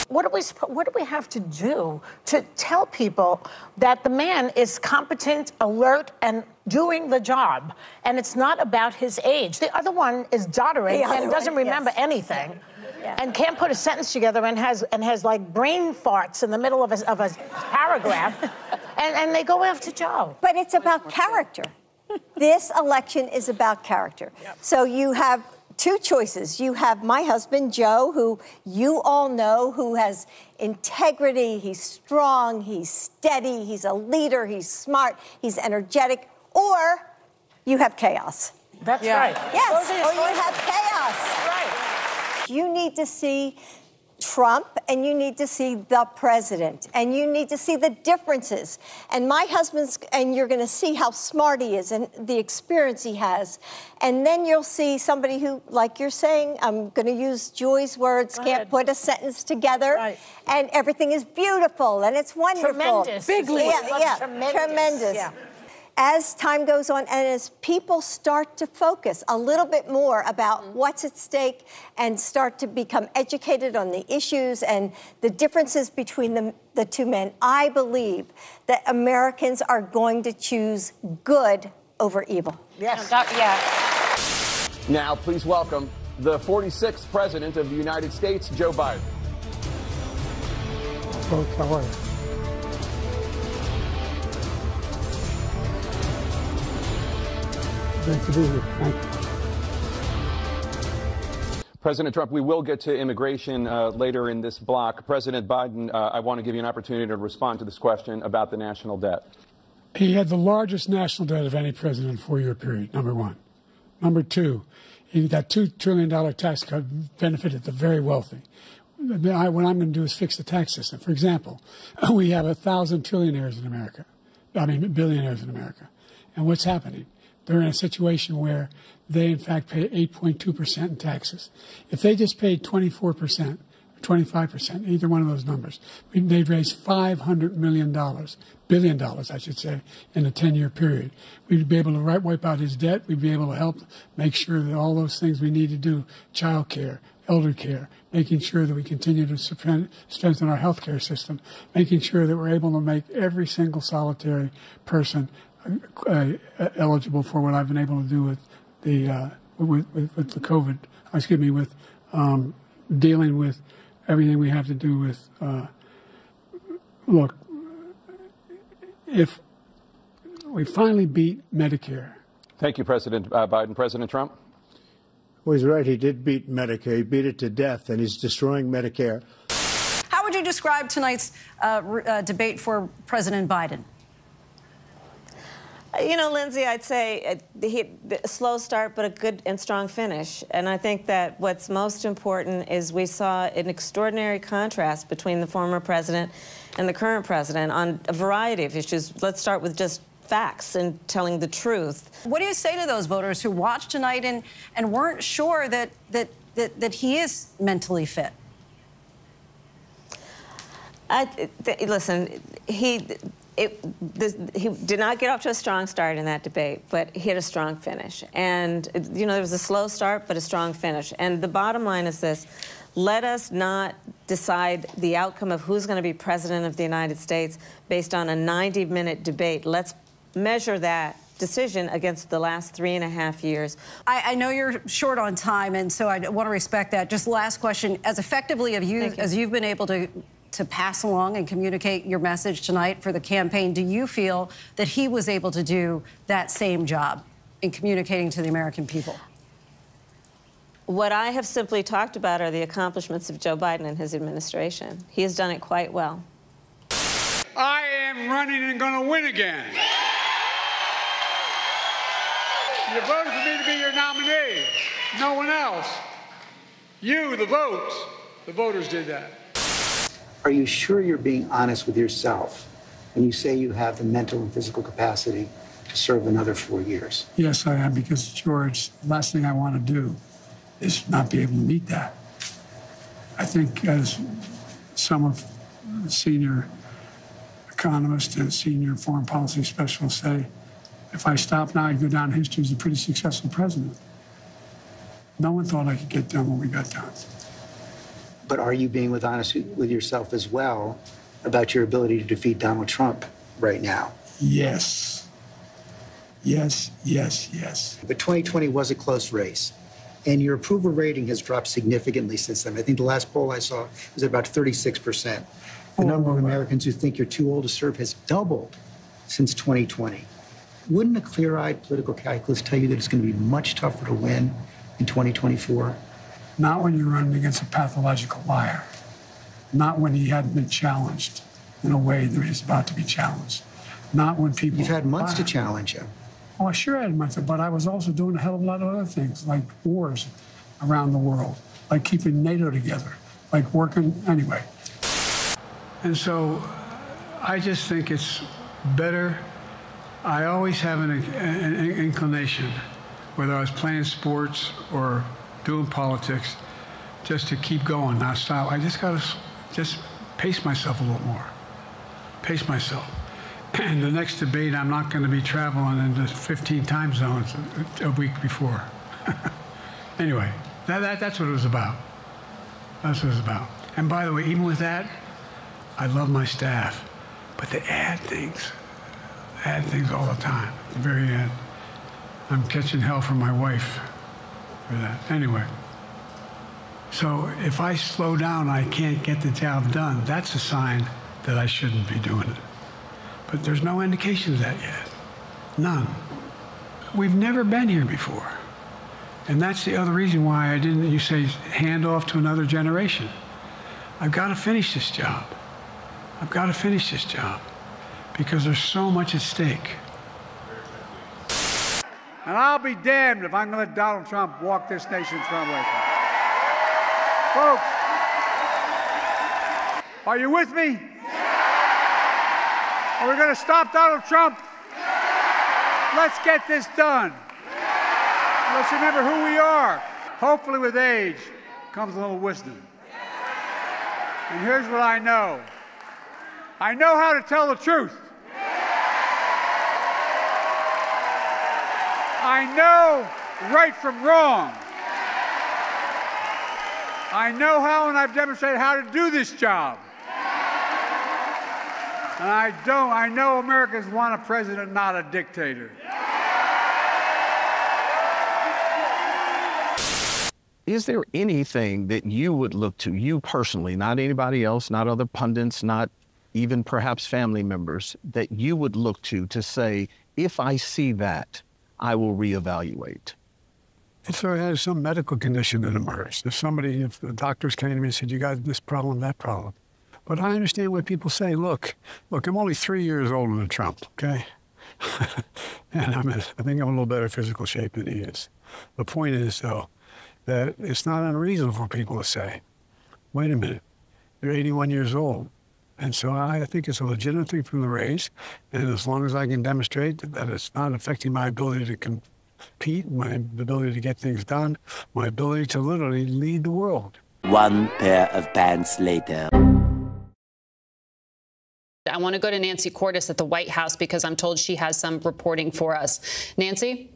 what do we have to do to tell people that the man is competent, alert, and doing the job? And it's not about his age. The other one is doddering and doesn't remember anything. Yeah. And can't put a sentence together and has like brain farts in the middle of a paragraph, and they go after Joe. But it's about character. This election is about character. Yep. So you have two choices. You have my husband, Joe, who you all know, who has integrity, he's strong, he's steady, he's a leader, he's smart, he's energetic, or you have chaos. That's right. Yes, or you have chaos. That's right. You need to see Trump, and you need to see the president, and you need to see the differences. And my husband's, and you're going to see how smart he is and the experience he has. And then you'll see somebody who, like you're saying, I'm going to use Joy's words, can't put a sentence together, and everything is beautiful, and it's wonderful. Tremendous. Big league. Yeah, tremendous. Yeah. As time goes on and as people start to focus a little bit more about what's at stake and start to become educated on the issues and the differences between the two men, I believe that Americans are going to choose good over evil. Yes. Now, please welcome the 46th President of the United States, Joe Biden. Folks, how are you? Great to be here. Thank you. President Trump, we will get to immigration later in this block. President Biden, I want to give you an opportunity to respond to this question about the national debt. He had the largest national debt of any president in a four-year period, number one. Number two, that $2 trillion tax cut benefited the very wealthy. What I'm going to do is fix the tax system. For example, we have 1,000 trillionaires in America. Billionaires in America. And what's happening? They're in a situation where they, in fact, pay 8.2% in taxes. If they just paid 24% or 25%, either one of those numbers, they'd raise $500 billion, I should say, in a 10-year period. We'd be able to wipe out his debt. We'd be able to help make sure that all those things we need to do, child care, elder care, making sure that we continue to strengthen our health care system, making sure that we're able to make every single solitary person eligible for what I've been able to do with the COVID. With dealing with everything we have to do with. Look, if we finally beat Medicare. Thank you, President Biden. President Trump? Well, he's right. He did beat Medicare. He beat it to death, and he's destroying Medicare. How would you describe tonight's debate for President Biden? You know, Lindsay, I'd say a slow start, but a good and strong finish. And I think that what's most important is we saw an extraordinary contrast between the former president and the current president on a variety of issues. Let's start with just facts and telling the truth. What do you say to those voters who watched tonight and weren't sure that he is mentally fit? Listen, he did not get off to a strong start in that debate, but he had a strong finish. And, you know, there was a slow start, but a strong finish. And the bottom line is this. Let us not decide the outcome of who's going to be president of the United States based on a 90-minute debate. Let's measure that decision against the last 3.5 years. I know you're short on time, and so I want to respect that. Just last question. As effectively as you've been able to pass along and communicate your message tonight for the campaign, do you feel that he was able to do that same job in communicating to the American people? What I have simply talked about are the accomplishments of Joe Biden and his administration. He has done it quite well. I am running and going to win again. You voted for me to be your nominee. No one else. You, the votes. The voters did that. Are you sure you're being honest with yourself when you say you have the mental and physical capacity to serve another 4 years? Yes, I am, because, George, the last thing I want to do is not be able to meet that. I think, as some of the senior economists and senior foreign policy specialists say, if I stop now, I'd go down in history as a pretty successful president. No one thought I could get done what we got done. But are you being honest with yourself as well about your ability to defeat Donald Trump right now? Yes. Yes, yes, yes. But 2020 was a close race, and your approval rating has dropped significantly since then. I think the last poll I saw was at about 36%. The number of Americans who think you're too old to serve has doubled since 2020. Wouldn't a clear-eyed political calculus tell you that it's going to be much tougher to win in 2024? Not when you're running against a pathological liar. Not when he hadn't been challenged in a way that he's about to be challenged. Not when people... You've had months to challenge him. Oh, I sure had months, but I was also doing a hell of a lot of other things, like wars around the world, like keeping NATO together, like working anyway. And so I just think it's better. I always have an inclination, whether I was playing sports or doing politics, just to keep going, not stop. I just got to just pace myself a little more, pace myself. And the next debate, I'm not going to be traveling into 15 time zones a week before. Anyway, that's what it was about. That's what it was about. And by the way, even with that, I love my staff, but they add things all the time. At the very end, I'm catching hell from my wife for that. Anyway, so if I slow down, I can't get the job done. That's a sign that I shouldn't be doing it. But there's no indication of that yet. None. We've never been here before. And that's the other reason why I didn't, you say, hand off to another generation. I've got to finish this job. I've got to finish this job because there's so much at stake. And I'll be damned if I'm going to let Donald Trump walk this nation's runway. Folks, are you with me? Are we going to stop Donald Trump? Let's get this done. Let's remember who we are. Hopefully with age comes a little wisdom. And here's what I know. I know how to tell the truth. I know right from wrong. I know how, and I've demonstrated how to do this job. And I know Americans want a president, not a dictator. Is there anything that you would look to, you personally, not anybody else, not other pundits, not even perhaps family members, that you would look to say, if I see that, I will reevaluate? If I had some medical condition that emerged, if the doctors came to me and said, you got this problem, that problem. But I understand what people say. Look, I'm only 3 years older than Trump, okay? And I think I'm in a little better physical shape than he is. The point is, though, that it's not unreasonable for people to say, wait a minute, you're 81 years old. And so I think it's a legitimate thing from the race. And as long as I can demonstrate that it's not affecting my ability to compete, my ability to get things done, my ability to literally lead the world. One pair of pants later. I want to go to Nancy Cordes at the White House because I'm told she has some reporting for us. Nancy?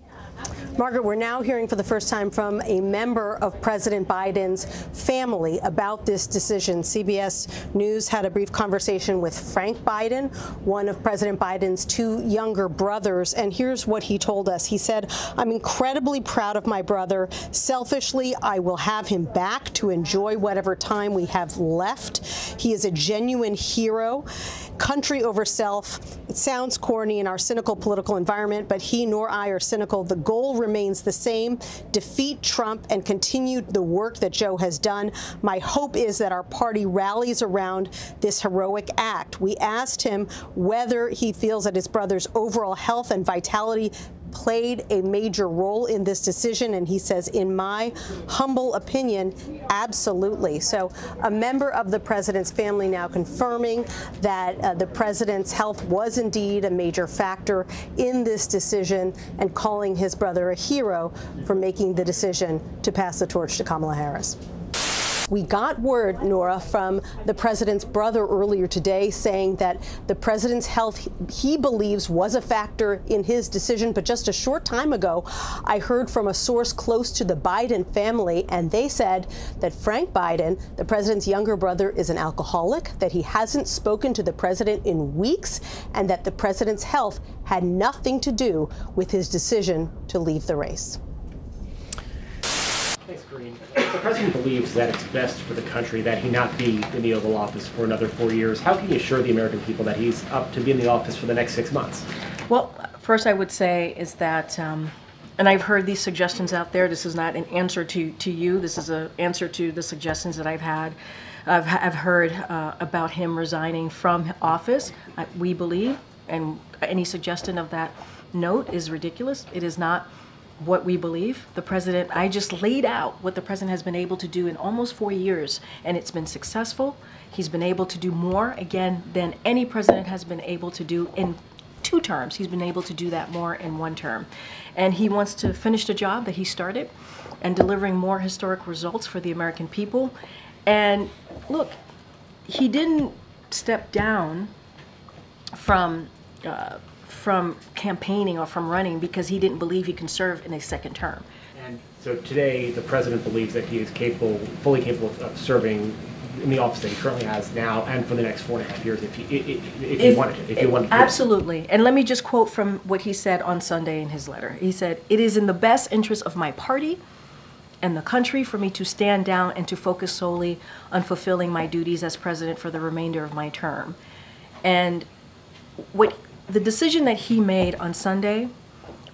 Margaret, we're now hearing for the first time from a member of President Biden's family about this decision. CBS News had a brief conversation with Frank Biden, one of President Biden's two younger brothers, and here's what he told us. He said, I'm incredibly proud of my brother. Selfishly, I will have him back to enjoy whatever time we have left. He is a genuine hero. Country over self. It sounds corny in our cynical political environment, but he nor I are cynical. The goal remains the same: defeat Trump and continue the work that Joe has done. My hope is that our party rallies around this heroic act. We asked him whether he feels that his brother's overall health and vitality played a major role in this decision, and he says, in my humble opinion, absolutely. So a member of the president's family now confirming that the president's health was indeed a major factor in this decision and calling his brother a hero for making the decision to pass the torch to Kamala Harris. We got word, Nora, from the president's brother earlier today saying that the president's health, he believes, was a factor in his decision. But just a short time ago, I heard from a source close to the Biden family, and they said that Frank Biden, the president's younger brother, is an alcoholic, that he hasn't spoken to the president in weeks, and that the president's health had nothing to do with his decision to leave the race. Thanks, Green. The president believes that it's best for the country that he not be in the Oval Office for another 4 years. How can you assure the American people that he's up to be in the office for the next 6 months? Well, first I would say is that, and I've heard these suggestions out there. This is not an answer to you. This is an answer to the suggestions that I've had. I've heard about him resigning from office. We believe, and any suggestion of that note is ridiculous. It is not what we believe. The president, I just laid out what the president has been able to do in almost 4 years, and it's been successful. He's been able to do more, again, than any president has been able to do in 2 terms. He's been able to do that more in 1 term. And he wants to finish the job that he started and delivering more historic results for the American people. And look, he didn't step down from campaigning or from running because he didn't believe he can serve in a 2nd term. And so today, the president believes that he is capable, fully capable of serving in the office that he currently has now and for the next 4.5 years if he wanted to. Absolutely. And let me just quote from what he said on Sunday in his letter. He said, "It is in the best interest of my party and the country for me to stand down and to focus solely on fulfilling my duties as president for the remainder of my term." And the decision that he made on Sunday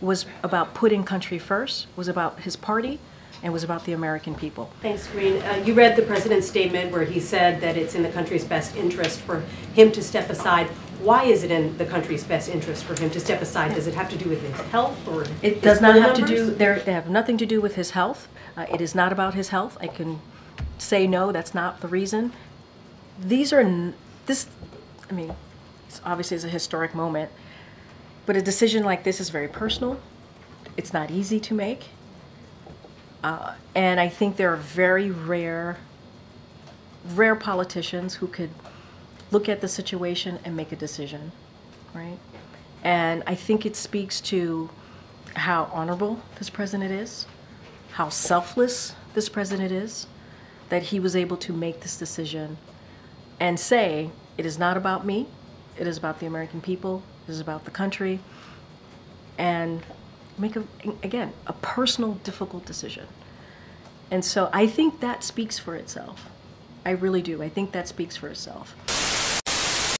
was about putting country first, was about his party, and was about the American people. Thanks, Green. You read the president's statement where he said that it's in the country's best interest for him to step aside. Why is it in the country's best interest for him to step aside? Does it have to do with his health or it does not have to do, they have nothing to do with his health. It is not about his health. I can say no, that's not the reason. Obviously it's a historic moment, but a decision like this is very personal. It's not easy to make. And I think there are very rare politicians who could look at the situation and make a decision, right? And I think it speaks to how honorable this president is, how selfless this president is, that he was able to make this decision and say, it is not about me, it is about the American people, it is about the country, and make, again, a personal, difficult decision. And so I think that speaks for itself. I really do. I think that speaks for itself.